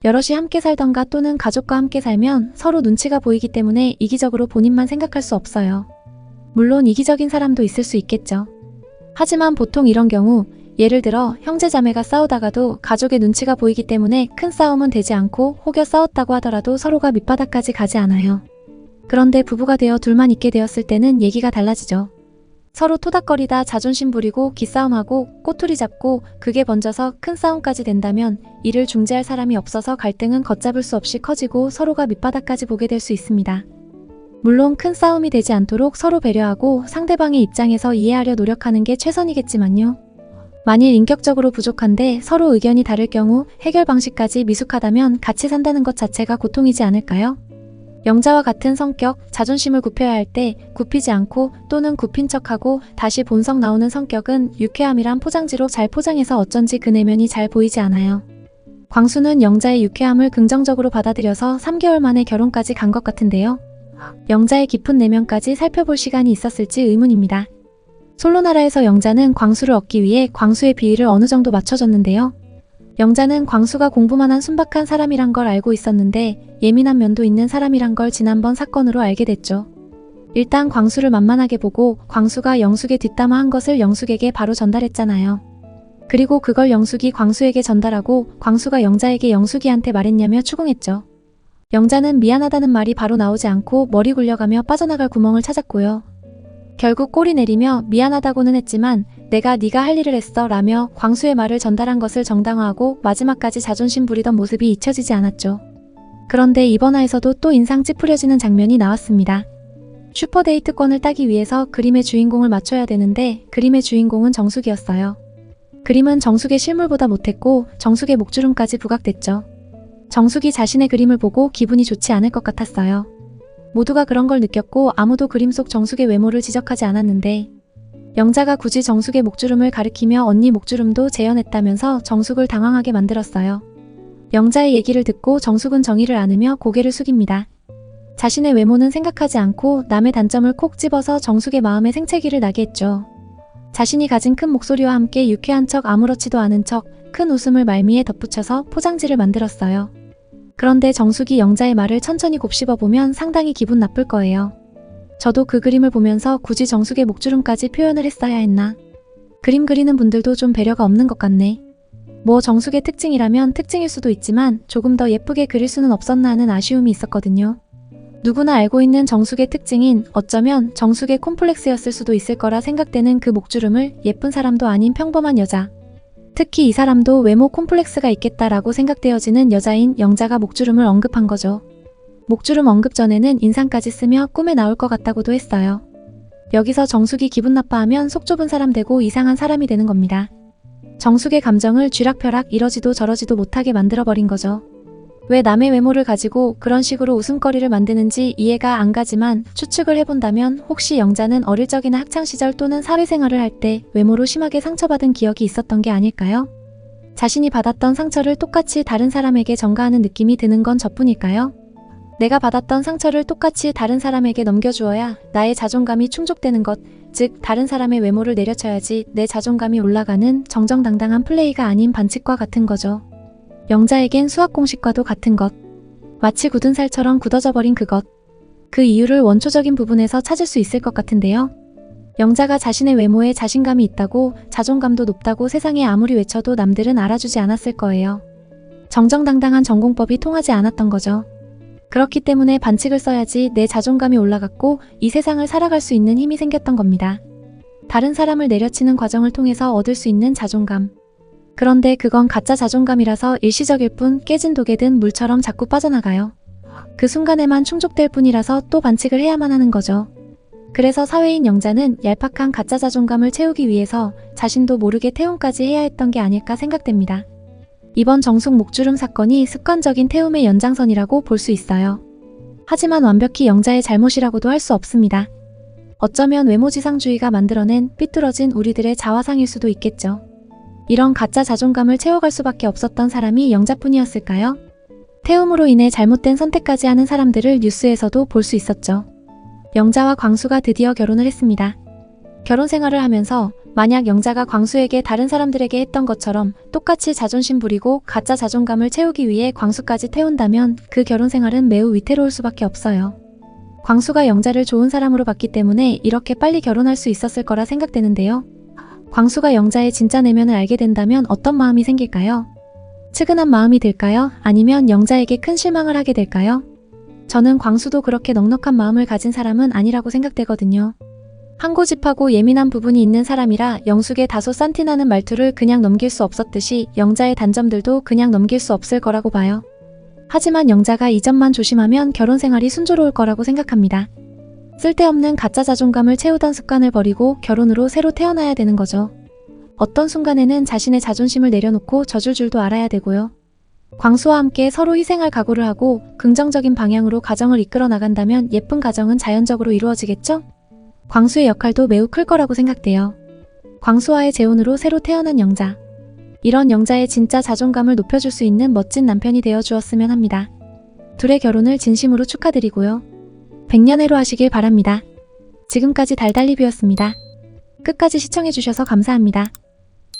여럿이 함께 살던가 또는 가족과 함께 살면 서로 눈치가 보이기 때문에 이기적으로 본인만 생각할 수 없어요. 물론 이기적인 사람도 있을 수 있겠죠. 하지만 보통 이런 경우 예를 들어 형제자매가 싸우다가도 가족의 눈치가 보이기 때문에 큰 싸움은 되지 않고 혹여 싸웠다고 하더라도 서로가 밑바닥까지 가지 않아요. 그런데 부부가 되어 둘만 있게 되었을 때는 얘기가 달라지죠. 서로 토닥거리다 자존심 부리고 기싸움하고 꼬투리 잡고 그게 번져서 큰 싸움까지 된다면 이를 중재할 사람이 없어서 갈등은 걷잡을 수 없이 커지고 서로가 밑바닥까지 보게 될 수 있습니다. 물론 큰 싸움이 되지 않도록 서로 배려하고 상대방의 입장에서 이해하려 노력하는 게 최선이겠지만요. 만일 인격적으로 부족한데 서로 의견이 다를 경우 해결 방식까지 미숙하다면 같이 산다는 것 자체가 고통이지 않을까요? 영자와 같은 성격, 자존심을 굽혀야 할 때 굽히지 않고 또는 굽힌 척하고 다시 본성 나오는 성격은 유쾌함이란 포장지로 잘 포장해서 어쩐지 그 내면이 잘 보이지 않아요. 광수는 영자의 유쾌함을 긍정적으로 받아들여서 3개월 만에 결혼까지 간 것 같은데요. 영자의 깊은 내면까지 살펴볼 시간이 있었을지 의문입니다. 솔로나라에서 영자는 광수를 얻기 위해 광수의 비위를 어느 정도 맞춰줬는데요. 영자는 광수가 공부만 한 순박한 사람이란 걸 알고 있었는데 예민한 면도 있는 사람이란 걸 지난번 사건으로 알게 됐죠. 일단 광수를 만만하게 보고 광수가 영숙의 뒷담화 한 것을 영숙에게 바로 전달했잖아요. 그리고 그걸 영숙이 광수에게 전달하고 광수가 영자에게 영숙이한테 말했냐며 추궁했죠. 영자는 미안하다는 말이 바로 나오지 않고 머리 굴려가며 빠져나갈 구멍을 찾았고요. 결국 꼬리 내리며 미안하다고는 했지만 내가 네가 할 일을 했어 라며 광수의 말을 전달한 것을 정당화하고 마지막까지 자존심 부리던 모습이 잊혀지지 않았죠. 그런데 이번 화에서도 또 인상 찌푸려지는 장면이 나왔습니다. 슈퍼데이트권을 따기 위해서 그림의 주인공을 맞춰야 되는데 그림의 주인공은 정숙이었어요. 그림은 정숙의 실물보다 못했고 정숙의 목주름까지 부각됐죠. 정숙이 자신의 그림을 보고 기분이 좋지 않을 것 같았어요. 모두가 그런 걸 느꼈고 아무도 그림 속 정숙의 외모를 지적하지 않았는데 영자가 굳이 정숙의 목주름을 가리키며 언니 목주름도 재현했다면서 정숙을 당황하게 만들었어요. 영자의 얘기를 듣고 정숙은 정의를 안으며 고개를 숙입니다. 자신의 외모는 생각하지 않고 남의 단점을 콕 집어서 정숙의 마음에 생채기를 나게 했죠. 자신이 가진 큰 목소리와 함께 유쾌한 척 아무렇지도 않은 척 큰 웃음을 말미에 덧붙여서 포장지를 만들었어요. 그런데 정숙이 영자의 말을 천천히 곱씹어보면 상당히 기분 나쁠 거예요. 저도 그 그림을 보면서 굳이 정숙의 목주름까지 표현을 했어야 했나. 그림 그리는 분들도 좀 배려가 없는 것 같네. 뭐 정숙의 특징이라면 특징일 수도 있지만 조금 더 예쁘게 그릴 수는 없었나 하는 아쉬움이 있었거든요. 누구나 알고 있는 정숙의 특징인 어쩌면 정숙의 콤플렉스였을 수도 있을 거라 생각되는 그 목주름을 예쁜 사람도 아닌 평범한 여자, 특히 이 사람도 외모 콤플렉스가 있겠다라고 생각되어지는 여자인 영자가 목주름을 언급한 거죠. 목주름 언급 전에는 인상까지 쓰며 꿈에 나올 것 같다고도 했어요. 여기서 정숙이 기분 나빠하면 속 좁은 사람 되고 이상한 사람이 되는 겁니다. 정숙의 감정을 쥐락펴락 이러지도 저러지도 못하게 만들어버린 거죠. 왜 남의 외모를 가지고 그런 식으로 웃음거리를 만드는지 이해가 안 가지만 추측을 해본다면 혹시 영자는 어릴 적이나 학창시절 또는 사회생활을 할 때 외모로 심하게 상처받은 기억이 있었던 게 아닐까요? 자신이 받았던 상처를 똑같이 다른 사람에게 전가하는 느낌이 드는 건 저뿐일까요? 내가 받았던 상처를 똑같이 다른 사람에게 넘겨주어야 나의 자존감이 충족되는 것, 즉 다른 사람의 외모를 내려쳐야지 내 자존감이 올라가는 정정당당한 플레이가 아닌 반칙과 같은 거죠. 영자에겐 수학 공식과도 같은 것. 마치 굳은 살처럼 굳어져 버린 그것. 그 이유를 원초적인 부분에서 찾을 수 있을 것 같은데요. 영자가 자신의 외모에 자신감이 있다고 자존감도 높다고 세상에 아무리 외쳐도 남들은 알아주지 않았을 거예요. 정정당당한 전공법이 통하지 않았던 거죠. 그렇기 때문에 반칙을 써야지 내 자존감이 올라갔고 이 세상을 살아갈 수 있는 힘이 생겼던 겁니다. 다른 사람을 내려치는 과정을 통해서 얻을 수 있는 자존감. 그런데 그건 가짜 자존감이라서 일시적일 뿐 깨진 독에든 물처럼 자꾸 빠져나가요. 그 순간에만 충족될 뿐이라서 또 반칙을 해야만 하는 거죠. 그래서 사회인 영자는 얄팍한 가짜 자존감을 채우기 위해서 자신도 모르게 태움까지 해야 했던 게 아닐까 생각됩니다. 이번 정숙 목주름 사건이 습관적인 태움의 연장선이라고 볼 수 있어요. 하지만 완벽히 영자의 잘못이라고도 할 수 없습니다. 어쩌면 외모지상주의가 만들어낸 삐뚤어진 우리들의 자화상일 수도 있겠죠. 이런 가짜 자존감을 채워갈 수밖에 없었던 사람이 영자뿐이었을까요? 태움으로 인해 잘못된 선택까지 하는 사람들을 뉴스에서도 볼 수 있었죠. 영자와 광수가 드디어 결혼을 했습니다. 결혼 생활을 하면서 만약 영자가 광수에게 다른 사람들에게 했던 것처럼 똑같이 자존심 부리고 가짜 자존감을 채우기 위해 광수까지 태운다면 그 결혼 생활은 매우 위태로울 수밖에 없어요. 광수가 영자를 좋은 사람으로 봤기 때문에 이렇게 빨리 결혼할 수 있었을 거라 생각되는데요. 광수가 영자의 진짜 내면을 알게 된다면 어떤 마음이 생길까요? 측은한 마음이 들까요? 아니면 영자에게 큰 실망을 하게 될까요? 저는 광수도 그렇게 넉넉한 마음을 가진 사람은 아니라고 생각되거든요. 한 고집하고 예민한 부분이 있는 사람이라 영숙의 다소 싼티나는 말투를 그냥 넘길 수 없었듯이 영자의 단점들도 그냥 넘길 수 없을 거라고 봐요. 하지만 영자가 이 점만 조심하면 결혼 생활이 순조로울 거라고 생각합니다. 쓸데없는 가짜 자존감을 채우던 습관을 버리고 결혼으로 새로 태어나야 되는 거죠. 어떤 순간에는 자신의 자존심을 내려놓고 져줄 줄도 알아야 되고요. 광수와 함께 서로 희생할 각오를 하고 긍정적인 방향으로 가정을 이끌어 나간다면 예쁜 가정은 자연적으로 이루어지겠죠? 광수의 역할도 매우 클 거라고 생각돼요. 광수와의 재혼으로 새로 태어난 영자. 이런 영자의 진짜 자존감을 높여줄 수 있는 멋진 남편이 되어 주었으면 합니다. 둘의 결혼을 진심으로 축하드리고요. 100년해로 하시길 바랍니다. 지금까지 달달리뷰였습니다. 끝까지 시청해주셔서 감사합니다.